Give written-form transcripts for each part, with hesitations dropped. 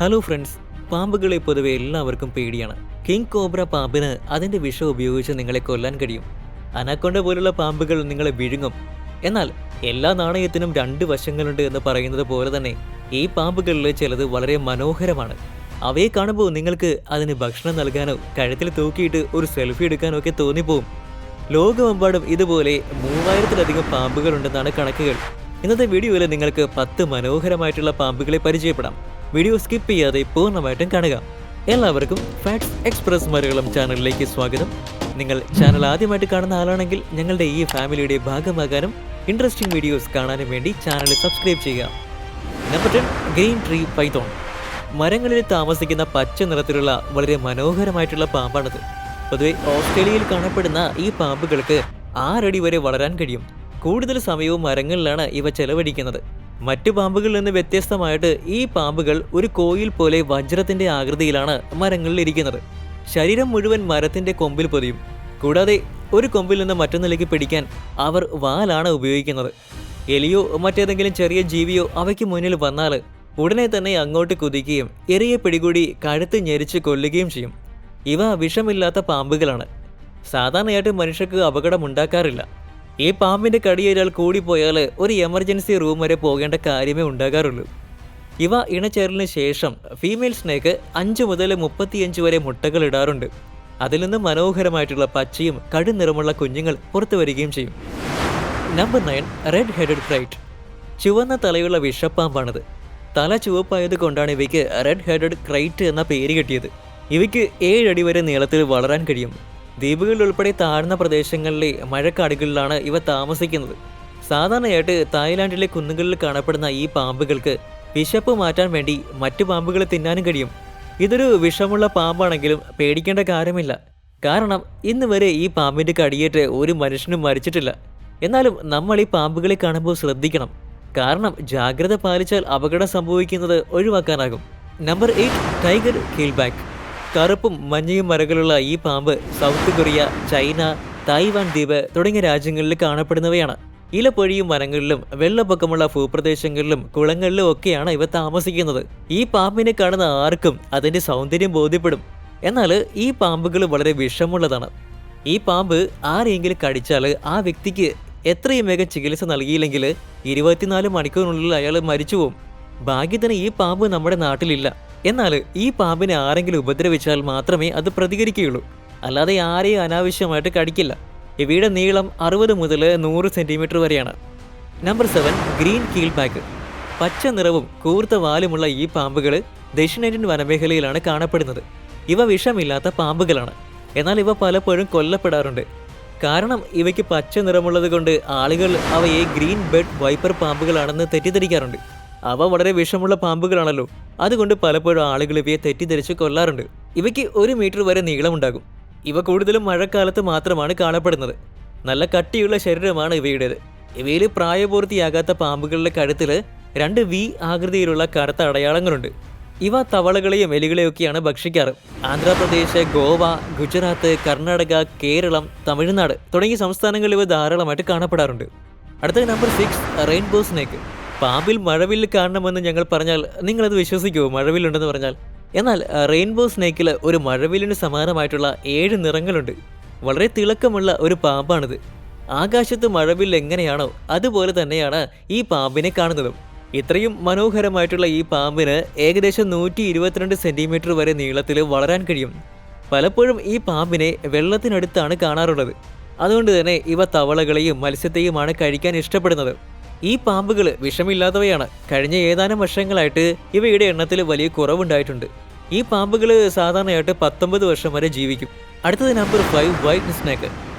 Hello friends, പാമ്പുകളെ പൊതുവെ എല്ലാവർക്കും പേടിയാണ്. കിങ് കോബ്ര പാമ്പിന് അതിന്റെ വിഷം ഉപയോഗിച്ച് നിങ്ങളെ കൊല്ലാൻ കഴിയും. അനക്കൊണ്ട പോലുള്ള പാമ്പുകൾ നിങ്ങളെ വിഴുങ്ങും. എന്നാൽ എല്ലാ നാണയത്തിനും രണ്ട് വശങ്ങളുണ്ട് എന്ന് പറയുന്നത് പോലെ തന്നെ ഈ പാമ്പുകളിൽ ചിലത് വളരെ മനോഹരമാണ്. അവയെ കാണുമ്പോൾ നിങ്ങൾക്ക് അതിന് ഭക്ഷണം നൽകാനോ കഴുത്തിൽ തൂക്കിയിട്ട് ഒരു സെൽഫി എടുക്കാനോ ഒക്കെ തോന്നിപ്പോവും. ലോകമെമ്പാടും ഇതുപോലെ 3000-ലധികം പാമ്പുകളുണ്ടെന്നാണ് കണക്കുകൾ. ഇന്നത്തെ വീഡിയോയിൽ നിങ്ങൾക്ക് 10 മനോഹരമായിട്ടുള്ള പാമ്പുകളെ പരിചയപ്പെടാം. വീഡിയോ സ്കിപ്പ് ചെയ്യാതെ പൂർണ്ണമായിട്ടും കാണുക. എല്ലാവർക്കും ഫാക്ട്സ് എക്സ്പ്രസ് മലയാളം ചാനലിലേക്ക് സ്വാഗതം. നിങ്ങൾ ചാനൽ ആദ്യമായിട്ട് കാണുന്ന ആളാണെങ്കിൽ ഞങ്ങളുടെ ഈ ഫാമിലിയുടെ ഭാഗമാകാനും ഇൻട്രസ്റ്റിംഗ് വീഡിയോസ് കാണാനും വേണ്ടി ചാനൽ സബ്സ്ക്രൈബ് ചെയ്യുക. Number 10, green tree Python. മരങ്ങളിൽ താമസിക്കുന്ന പച്ച നിറത്തിലുള്ള വളരെ മനോഹരമായിട്ടുള്ള പാമ്പാണിത്. പൊതുവെ ഓസ്ട്രേലിയയിൽ കാണപ്പെടുന്ന ഈ പാമ്പുകൾക്ക് 6 അടി വരെ വളരാൻ കഴിയും. കൂടുതൽ സമയവും മരങ്ങളിലാണ് ഇവ ചെലവഴിക്കുന്നത്. മറ്റു പാമ്പുകളിൽ നിന്ന് വ്യത്യസ്തമായിട്ട് ഈ പാമ്പുകൾ ഒരു കോയിൽ പോലെ വജ്രത്തിന്റെ ആകൃതിയിലാണ് മരങ്ങളിൽ ഇരിക്കുന്നത്. ശരീരം മുഴുവൻ മരത്തിന്റെ കൊമ്പിൽ പൊതിയും. കൂടാതെ ഒരു കൊമ്പിൽ നിന്ന് മറ്റൊന്നിലേക്ക് പിടിക്കാൻ അവർ വാലാണ് ഉപയോഗിക്കുന്നത്. എലിയോ മറ്റേതെങ്കിലും ചെറിയ ജീവിയോ അവയ്ക്ക് മുന്നിൽ വന്നാൽ ഉടനെ തന്നെ അങ്ങോട്ട് കുതിക്കുകയും എറിയെ പിടികൂടി കഴുത്ത് ഞെരിച്ച് കൊല്ലുകയും ചെയ്യും. ഇവ വിഷമില്ലാത്ത പാമ്പുകളാണ്. സാധാരണയായിട്ട് മനുഷ്യർക്ക് അപകടമുണ്ടാക്കാറില്ല. ഈ പാമ്പിന്റെ കടിയേറ്റാൽ കൂടിപ്പോയാൽ ഒരു എമർജൻസി റൂം വരെ പോകേണ്ട കാര്യമേ ഉണ്ടാകാറുള്ളൂ. ഇവ ഇണചേരലിന് ശേഷം ഫീമെയിൽ സ്നേക്ക് 5 മുതൽ 35 വരെ മുട്ടകൾ ഇടാറുണ്ട്. അതിൽ നിന്ന് മനോഹരമായിട്ടുള്ള പച്ചയും കടുനിറമുള്ള കുഞ്ഞുങ്ങൾ പുറത്തു വരികയും ചെയ്യും. Number 9, red headed ക്രൈറ്റ്. ചുവന്ന തലയുള്ള വിഷപ്പാമ്പാണിത്. തല ചുവപ്പായത് കൊണ്ടാണ് ഇവയ്ക്ക് റെഡ് ഹെഡഡ് ക്രൈറ്റ് എന്ന പേര് കിട്ടിയത്. ഇവയ്ക്ക് 7 അടി വരെ നീളത്തിൽ വളരാൻ കഴിയും. ദ്വീപുകളിൽ ഉൾപ്പെടെ താഴ്ന്ന പ്രദേശങ്ങളിലെ മഴക്കാടുകളിലാണ് ഇവ താമസിക്കുന്നത്. സാധാരണയായിട്ട് തായ്ലാൻഡിലെ കുന്നുകളിൽ കാണപ്പെടുന്ന ഈ പാമ്പുകൾക്ക് വിശപ്പ് മാറ്റാൻ വേണ്ടി മറ്റു പാമ്പുകളെ തിന്നാനും കഴിയും. ഇതൊരു വിഷമുള്ള പാമ്പാണെങ്കിലും പേടിക്കേണ്ട കാര്യമില്ല. കാരണം ഇന്ന് വരെ ഈ പാമ്പിന്റെ കടിയേറ്റ് ഒരു മനുഷ്യനും മരിച്ചിട്ടില്ല. എന്നാലും നമ്മൾ ഈ പാമ്പുകളെ കാണുമ്പോൾ ശ്രദ്ധിക്കണം. കാരണം ജാഗ്രത പാലിച്ചാൽ അപകടം സംഭവിക്കുന്നത് ഒഴിവാക്കാനാകും. Number 8, tiger keelback. കറുപ്പും മഞ്ഞയും മരങ്ങളുള്ള ഈ പാമ്പ് സൗത്ത് കൊറിയ, ചൈന, തായ്വാൻ ദ്വീപ് തുടങ്ങിയ രാജ്യങ്ങളിൽ കാണപ്പെടുന്നവയാണ്. ഇലപ്പൊഴിയും വനങ്ങളിലും വെള്ളപ്പൊക്കമുള്ള ഭൂപ്രദേശങ്ങളിലും കുളങ്ങളിലും ഒക്കെയാണ് ഇവ താമസിക്കുന്നത്. ഈ പാമ്പിനെ കാണുന്ന ആർക്കും അതിന്റെ സൗന്ദര്യം ബോധ്യപ്പെടും. എന്നാൽ ഈ പാമ്പുകൾ വളരെ വിഷമുള്ളതാണ്. ഈ പാമ്പ് ആരെങ്കിലും കടിച്ചാൽ ആ വ്യക്തിക്ക് എത്രയും വേഗം ചികിത്സ നൽകിയില്ലെങ്കിൽ 24 മണിക്കൂറിനുള്ളിൽ അയാൾ മരിച്ചുപോകും. ഭാഗ്യത്തിന് ഈ പാമ്പ് നമ്മുടെ നാട്ടിലില്ല. എന്നാൽ ഈ പാമ്പിനെ ആരെങ്കിലും ഉപദ്രവിച്ചാൽ മാത്രമേ അത് പ്രതികരിക്കുകയുള്ളൂ. അല്ലാതെ ആരെയും അനാവശ്യമായിട്ട് കടിക്കില്ല. ഇവയുടെ നീളം 60 മുതൽ 100 സെന്റിമീറ്റർ വരെയാണ്. Number 7, green keelback. പച്ച നിറവും കൂർത്ത വാലുമുള്ള ഈ പാമ്പുകൾ ദക്ഷിണേന്ത്യൻ വനമേഖലയിലാണ് കാണപ്പെടുന്നത്. ഇവ വിഷമില്ലാത്ത പാമ്പുകളാണ്. എന്നാൽ ഇവ പലപ്പോഴും കൊല്ലപ്പെടാറുണ്ട്. കാരണം ഇവയ്ക്ക് പച്ച നിറമുള്ളത് കൊണ്ട് ആളുകൾ അവയെ ഗ്രീൻ ബെഡ് വൈപ്പർ പാമ്പുകളാണെന്ന് തെറ്റിദ്ധരിക്കാറുണ്ട്. അവ വളരെ വിഷമുള്ള പാമ്പുകളാണല്ലോ. അതുകൊണ്ട് പലപ്പോഴും ആളുകൾ ഇവയെ തെറ്റിദ്ധരിച്ച് കൊല്ലാറുണ്ട്. ഇവയ്ക്ക് 1 മീറ്റർ വരെ നീളമുണ്ടാകും. ഇവ കൂടുതലും മഴക്കാലത്ത് മാത്രമാണ് കാണപ്പെടുന്നത്. നല്ല കട്ടിയുള്ള ശരീരമാണ് ഇവയുടേത്. ഇവയിൽ പ്രായപൂർത്തിയാകാത്ത പാമ്പുകളുടെ കഴുത്തിൽ 2 വി ആകൃതിയിലുള്ള കറുത്ത അടയാളങ്ങളുണ്ട്. ഇവ തവളകളെയും എലികളെയൊക്കെയാണ് ഭക്ഷിക്കാറ്. ആന്ധ്രാപ്രദേശ്, ഗോവ, ഗുജറാത്ത്, കർണാടക, കേരളം, തമിഴ്നാട് തുടങ്ങിയ സംസ്ഥാനങ്ങളിൽ ഇവ ധാരാളമായിട്ട് കാണപ്പെടാറുണ്ട്. അടുത്ത നമ്പർ 6, റെയിൻബോ സ്നേക്ക്. പാമ്പിൽ മഴവില്ല് കാണണമെന്ന് ഞങ്ങൾ പറഞ്ഞാൽ നിങ്ങളത് വിശ്വസിക്കുമോ? മഴവില്ലുണ്ടെന്ന് പറഞ്ഞാൽ. എന്നാൽ റെയിൻബോ സ്നേക്കിൽ ഒരു മഴവില്ലിന് സമാനമായിട്ടുള്ള 7 നിറങ്ങളുണ്ട്. വളരെ തിളക്കമുള്ള ഒരു പാമ്പാണിത്. ആകാശത്ത് മഴവില്ല് എങ്ങനെയാണോ അതുപോലെ തന്നെയാണ് ഈ പാമ്പിനെ കാണുന്നതും. ഇത്രയും മനോഹരമായിട്ടുള്ള ഈ പാമ്പിന് ഏകദേശം 122 സെന്റിമീറ്റർ വരെ നീളത്തിൽ വളരാൻ കഴിയും. പലപ്പോഴും ഈ പാമ്പിനെ വെള്ളത്തിനടുത്താണ് കാണാറുള്ളത്. അതുകൊണ്ട് തന്നെ ഇവ തവളകളെയും മത്സ്യത്തെയുമാണ് കഴിക്കാൻ ഇഷ്ടപ്പെടുന്നത്. ഈ പാമ്പുകൾ വിഷമില്ലാത്തവയാണ്. കഴിഞ്ഞ ഏതാനും വർഷങ്ങളായിട്ട് ഇവയുടെ എണ്ണത്തിൽ വലിയ കുറവുണ്ടായിട്ടുണ്ട്. ഈ പാമ്പുകൾ സാധാരണയായിട്ട് 19 വർഷം വരെ ജീവിക്കും. അടുത്തത് നമ്പർ 5, വൈറ്റ് സ്നേക്ക്.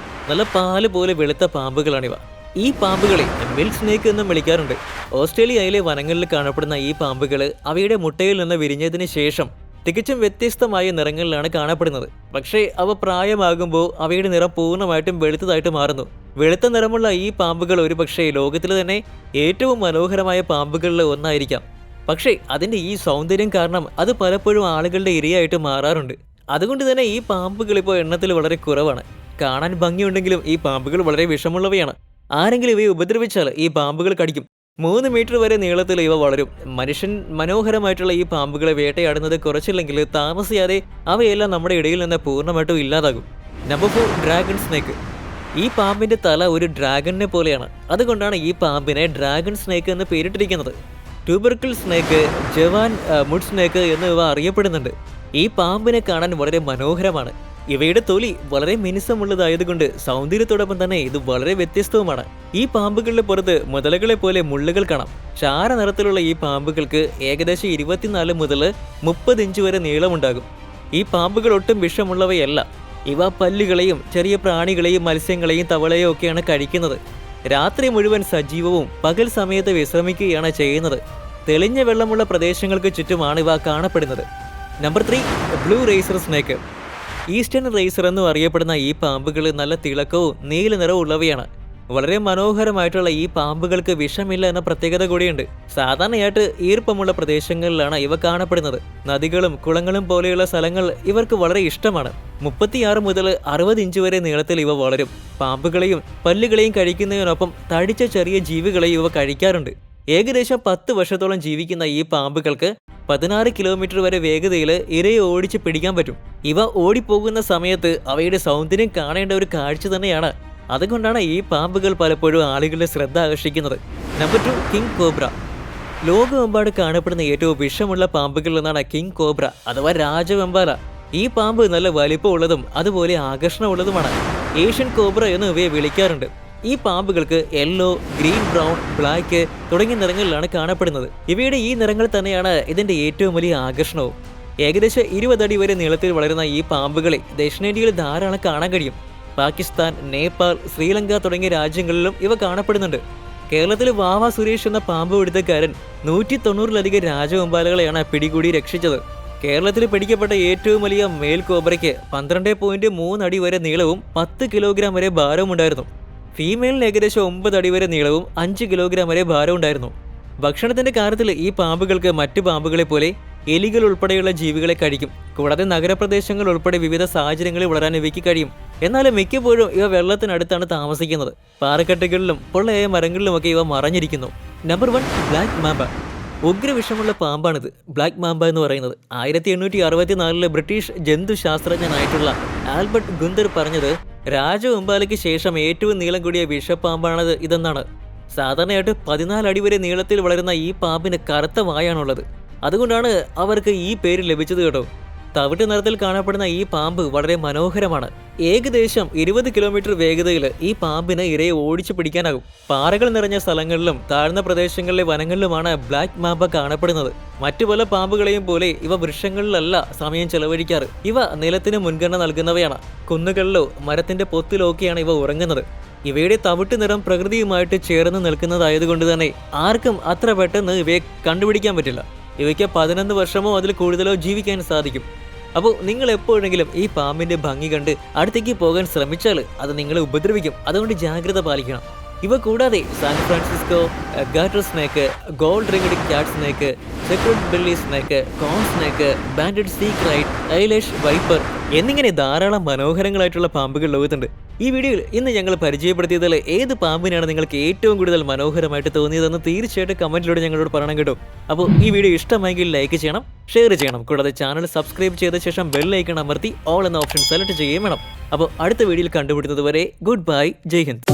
നല്ല പാല് പോലെ വെളുത്ത പാമ്പുകളാണിവ. ഈ പാമ്പുകളെ മിൽക്ക് സ്നേക്ക് എന്നും വിളിക്കാറുണ്ട്. ഓസ്ട്രേലിയയിലെ വനങ്ങളിൽ കാണപ്പെടുന്ന ഈ പാമ്പുകൾ അവയുടെ മുട്ടയിൽ നിന്ന് വിരിഞ്ഞതിന് ശേഷം തികച്ചും വ്യത്യസ്തമായ നിറങ്ങളിലാണ് കാണപ്പെടുന്നത്. പക്ഷേ അവ പ്രായമാകുമ്പോൾ അവയുടെ നിറം പൂർണ്ണമായിട്ടും വെളുത്തതായിട്ട് മാറുന്നു. വെളുത്ത നിറമുള്ള ഈ പാമ്പുകൾ ഒരുപക്ഷെ ലോകത്തിൽ തന്നെ ഏറ്റവും മനോഹരമായ പാമ്പുകളിൽ ഒന്നായിരിക്കാം. പക്ഷേ അതിൻ്റെ ഈ സൗന്ദര്യം കാരണം അത് പലപ്പോഴും ആളുകളുടെ ഇരയായിട്ട് മാറാറുണ്ട്. അതുകൊണ്ട് തന്നെ ഈ പാമ്പുകൾ ഇപ്പോൾ എണ്ണത്തിൽ വളരെ കുറവാണ്. കാണാൻ ഭംഗിയുണ്ടെങ്കിലും ഈ പാമ്പുകൾ വളരെ വിഷമുള്ളവയാണ്. ആരെങ്കിലും ഇവയെ ഉപദ്രവിച്ചാൽ ഈ പാമ്പുകൾ കടിക്കും. 3 മീറ്റർ വരെ നീളത്തിൽ ഇവ വളരും. മനുഷ്യൻ മനോഹരമായിട്ടുള്ള ഈ പാമ്പുകളെ വേട്ടയാടുന്നത് കുറച്ചില്ലെങ്കിൽ താമസിയാതെ അവയെല്ലാം നമ്മുടെ ഇടയിൽ നിന്ന് പൂർണ്ണമായിട്ടും ഇല്ലാതാകും. Number 4, dragon snake. ഈ പാമ്പിന്റെ തല ഒരു ഡ്രാഗണിനെ പോലെയാണ്. അതുകൊണ്ടാണ് ഈ പാമ്പിനെ ഡ്രാഗൺ സ്നേക്ക് എന്ന് പേരിട്ടിരിക്കുന്നത്. ട്യൂബർക്കിൾ സ്നേക്ക്, ജവാൻ മുഡ് സ്നേക്ക് എന്നിവ അറിയപ്പെടുന്നുണ്ട്. ഈ പാമ്പിനെ കാണാൻ വളരെ മനോഹരമാണ്. ഇവയുടെ തൊലി വളരെ മിനുസമുള്ളതായതുകൊണ്ട് സൗന്ദര്യത്തോടൊപ്പം തന്നെ ഇത് വളരെ വ്യത്യസ്തവുമാണ്. ഈ പാമ്പുകളുടെ പുറത്ത് മുതലകളെ പോലെ മുള്ളുകൾ കാണാം. ചാര നിറത്തിലുള്ള ഈ പാമ്പുകൾക്ക് ഏകദേശം 24 മുതൽ 30 ഇഞ്ച് വരെ നീളമുണ്ടാകും. ഈ പാമ്പുകൾ ഒട്ടും വിഷമുള്ളവയല്ല. ഇവ പല്ലുകളെയും ചെറിയ പ്രാണികളെയും മത്സ്യങ്ങളെയും തവളയും ഒക്കെയാണ് കഴിക്കുന്നത്. രാത്രി മുഴുവൻ സജീവവും പകൽ സമയത്ത് വിശ്രമിക്കുകയാണ് ചെയ്യുന്നത്. തെളിഞ്ഞ വെള്ളമുള്ള പ്രദേശങ്ങൾക്ക് ചുറ്റുമാണ് ഇവ കാണപ്പെടുന്നത്. Number 3, blue racer snake. Eastern racer എന്നും അറിയപ്പെടുന്ന ഈ പാമ്പുകൾ നല്ല തിളക്കവും നീല നിറവും ഉള്ളവയാണ്. വളരെ മനോഹരമായിട്ടുള്ള ഈ പാമ്പുകൾക്ക് വിഷമില്ല എന്ന പ്രത്യേകത കൂടിയുണ്ട്. സാധാരണയായിട്ട് ഈർപ്പമുള്ള പ്രദേശങ്ങളിലാണ് ഇവ കാണപ്പെടുന്നത്. നദികളും കുളങ്ങളും പോലെയുള്ള സ്ഥലങ്ങൾ ഇവർക്ക് വളരെ ഇഷ്ടമാണ്. 36 മുതൽ 60 ഇഞ്ച് വരെ നീളത്തിൽ ഇവ വളരും. പാമ്പുകളെയും പല്ലുകളെയും കഴിക്കുന്നതിനൊപ്പം തടിച്ച ചെറിയ ജീവികളെയും ഇവ കഴിക്കാറുണ്ട്. ഏകദേശം 10 വർഷത്തോളം ജീവിക്കുന്ന ഈ പാമ്പുകൾക്ക് 16 കിലോമീറ്റർ വരെ വേഗതയിൽ ഇരയെ ഓടിച്ച് പിടിക്കാൻ പറ്റും. ഇവ ഓടിപ്പോകുന്ന സമയത്ത് അവയുടെ സൗന്ദര്യം കാണേണ്ട ഒരു കാഴ്ച തന്നെയാണ്. അതുകൊണ്ടാണ് ഈ പാമ്പുകൾ പലപ്പോഴും ആളുകളുടെ ശ്രദ്ധ ആകർഷിക്കുന്നത്. Number 2, king cobra. ലോകമെമ്പാട് കാണപ്പെടുന്ന ഏറ്റവും വിഷമുള്ള പാമ്പുകളിൽ ഒന്നാണ് കിങ് കോബ്ര അഥവാ രാജവെമ്പാല. ഈ പാമ്പ് നല്ല വലിപ്പമുള്ളതും അതുപോലെ ആകർഷണമുള്ളതുമാണ്. ഏഷ്യൻ കോബ്ര എന്ന് ഇവയെ വിളിക്കാറുണ്ട്. ഈ പാമ്പുകൾക്ക് യെല്ലോ, ഗ്രീൻ, ബ്രൗൺ, ബ്ലാക്ക് തുടങ്ങിയ നിറങ്ങളിലാണ് കാണപ്പെടുന്നത്. ഇവയുടെ ഈ നിറങ്ങൾ തന്നെയാണ് ഇതിന്റെ ഏറ്റവും വലിയ ആകർഷണവും. ഏകദേശം 20 അടി വരെ നീളത്തിൽ വളരുന്ന ഈ പാമ്പുകളെ ദക്ഷിണേന്ത്യയിൽ ധാരാളം കാണാൻ കഴിയും. പാകിസ്ഥാൻ, നേപ്പാൾ, ശ്രീലങ്ക തുടങ്ങിയ രാജ്യങ്ങളിലും ഇവ കാണപ്പെടുന്നുണ്ട്. കേരളത്തിൽ വാവ സുരേഷ് എന്ന പാമ്പ് പിടുത്തക്കാരൻ 190-ലധികം രാജവെമ്പാലകളെയാണ് പിടികൂടി രക്ഷിച്ചത്. കേരളത്തിൽ പിടിക്കപ്പെട്ട ഏറ്റവും വലിയ മേൽ കോബ്രയ്ക്ക് 12.3 അടി വരെ നീളവും 10 കിലോഗ്രാം വരെ ഭാരവും ഉണ്ടായിരുന്നു. ഫീമെയിലിന് ഏകദേശം 9 അടി വരെ നീളവും 5 കിലോഗ്രാം വരെ ഭാരം ഉണ്ടായിരുന്നു. ഭക്ഷണത്തിന്റെ കാര്യത്തിൽ ഈ പാമ്പുകൾക്ക് മറ്റു പാമ്പുകളെ പോലെ എലികൾ ഉൾപ്പെടെയുള്ള ജീവികളെ കഴിക്കും. കൂടാതെ നഗരപ്രദേശങ്ങൾ ഉൾപ്പെടെ വിവിധ സാഹചര്യങ്ങളിൽ വളരാൻ ഇവയ്ക്ക് കഴിയും. എന്നാലും മിക്കപ്പോഴും ഇവ വെള്ളത്തിനടുത്താണ് താമസിക്കുന്നത്. പാറക്കെട്ടുകളിലും പൊള്ളയായ മരങ്ങളിലുമൊക്കെ ഇവ മറഞ്ഞിരിക്കുന്നു. Number 1, black mamba. ഉഗ്രവിഷമുള്ള പാമ്പാണിത്. ബ്ലാക്ക് മാമ്പ എന്ന് പറയുന്നത് 1864 ബ്രിട്ടീഷ് ജന്തുശാസ്ത്രജ്ഞനായിട്ടുള്ള ആൽബർട്ട് ഗുന്തർ പറഞ്ഞത് രാജവെമ്പാലയ്ക്ക് ശേഷം ഏറ്റവും നീളം കൂടിയ വിഷപ്പാമ്പാണത് ഇതെന്നാണ്. സാധാരണയായിട്ട് 14 അടി വരെ നീളത്തിൽ വളരുന്ന ഈ പാമ്പിന് കറുത്ത വായാണുള്ളത്. അതുകൊണ്ടാണ് അവർക്ക് ഈ പേര് ലഭിച്ചത് കേട്ടോ. തവിട്ട് നിറത്തിൽ കാണപ്പെടുന്ന ഈ പാമ്പ് വളരെ മനോഹരമാണ്. ഏകദേശം 20 കിലോമീറ്റർ വേഗതയിൽ ഈ പാമ്പിന് ഇരയെ ഓടിച്ചു പിടിക്കാനാകും. പാറകൾ നിറഞ്ഞ സ്ഥലങ്ങളിലും താഴ്ന്ന പ്രദേശങ്ങളിലെ വനങ്ങളിലുമാണ് ബ്ലാക്ക് മാമ്പ കാണപ്പെടുന്നത്. മറ്റു പല പാമ്പുകളെയും പോലെ ഇവ വൃക്ഷങ്ങളിലല്ല സമയം ചെലവഴിക്കാറ്. ഇവ നിലത്തിന് മുൻഗണന നൽകുന്നവയാണ്. കുന്നുകളിലോ മരത്തിന്റെ പൊത്തിലോ ഒക്കെയാണ് ഇവ ഉറങ്ങുന്നത്. ഇവയുടെ തവിട്ട് നിറം പ്രകൃതിയുമായിട്ട് ചേർന്ന് നിൽക്കുന്നതായതുകൊണ്ട് തന്നെ ആർക്കും അത്ര പെട്ടെന്ന് ഇവയെ കണ്ടുപിടിക്കാൻ പറ്റില്ല. ഇവയ്ക്ക് 11 വർഷമോ അതിൽ കൂടുതലോ ജീവിക്കാൻ സാധിക്കും. അപ്പോൾ നിങ്ങൾ എപ്പോഴെങ്കിലും ഈ പാമ്പിന്റെ ഭംഗി കണ്ട് അടുത്തേക്ക് പോകാൻ ശ്രമിച്ചാൽ അത് നിങ്ങളെ ഉപദ്രവിക്കും. അതുകൊണ്ട് ജാഗ്രത പാലിക്കണം. ഇവ കൂടാതെ San Francisco garter snake, gold ringed cat snake, sacred belly snake, corn snake, banded sea krait, eyelash viper എന്നിങ്ങനെ ധാരാളം മനോഹരങ്ങളായിട്ടുള്ള പാമ്പുകൾ ലോകത്തുണ്ട്. ഈ വീഡിയോയിൽ ഇന്ന് ഞങ്ങൾ പരിചയപ്പെടുത്തിയതിൽ ഏത് പാമ്പിനാണ് നിങ്ങൾക്ക് ഏറ്റവും കൂടുതൽ മനോഹരമായിട്ട് തോന്നിയതെന്ന് തീർച്ചയായിട്ടും കമന്റിലൂടെ ഞങ്ങളോട് പറയണം കേട്ടോ. അപ്പോൾ ഈ വീഡിയോ ഇഷ്ടമായെങ്കിൽ ലൈക്ക് ചെയ്യണം, ഷെയർ ചെയ്യണം. കൂടാതെ ചാനൽ സബ്സ്ക്രൈബ് ചെയ്ത ശേഷം ബെൽ ഐക്കൺ അമർത്തി ഓൾ എന്ന ഓപ്ഷൻ സെലക്ട് ചെയ്യുകയും വേണം. അപ്പോൾ അടുത്ത വീഡിയോയിൽ കണ്ടുപിടുന്നത് വരെ ഗുഡ് ബൈ, ജയ് ഹിന്ദ്.